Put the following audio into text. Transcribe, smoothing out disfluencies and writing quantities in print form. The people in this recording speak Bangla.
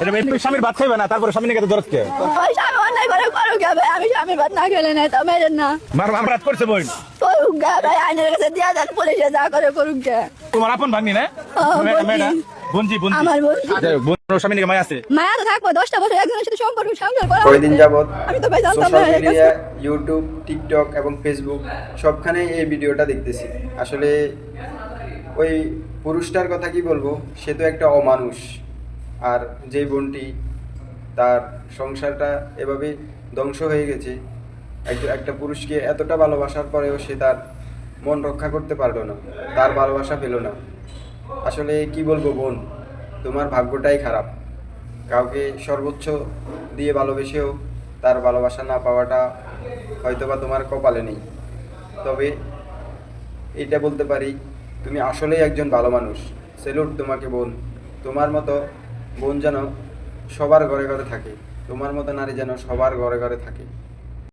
এটা তুমি স্বামীর ভাত খাইবে না, তারপরে স্বামী নিয়ে দরদ কে? ওই স্বামী অন্যায় করে করুক গে ভাই, আমি স্বামীর ভাত না খেলে নাই তো মেরেন না। মারাত করছে বোন, করুক গে ভাই, আইনের কাছে দিয়া দেন, পুলিশে যা করে করুক গে। তোমার আপন ভাগ্নি না? বোনজি আমার বোনজি। বোন স্বামী নিয়ে মায়া আছে? মায়া তো থাকবো 10টা বছর একজনের সাথে সম্পর্ক সংসার করা। কয়দিন যাবত আমি তো ভাই জানতাম সোশ্যাল না। মিডিয়া, ইউটিউব, টিকটক এবং ফেসবুক সবখানে এই ভিডিওটা দেখতেছি। আসলে ওই পুরুষটার কথা কি বলবো, সে তো একটা অমানুষ। আর যে বোনটি, তার সংসারটা এভাবে ধ্বংস হয়ে গেছে। একটা পুরুষকে এতটা ভালোবাসার পরেও সে তার মন রক্ষা করতে পারলো না, তার ভালোবাসা পেল না। আসলে কি বলবো বোন, তোমার ভাগ্যটাই খারাপ। কাউকে সর্বোচ্চ দিয়ে ভালোবেসেও তার ভালোবাসা না পাওয়াটা হয়তোবা তোমার কপালে নেই। তবে এটা বলতে পারি, তুমি আসলেই একজন ভালো মানুষ। সেলুট তোমাকে বোন। তোমার মতো বোন যেন সবার ঘরে ঘরে থাকে, তোমার মতো নারী যেন সবার ঘরে ঘরে থাকে।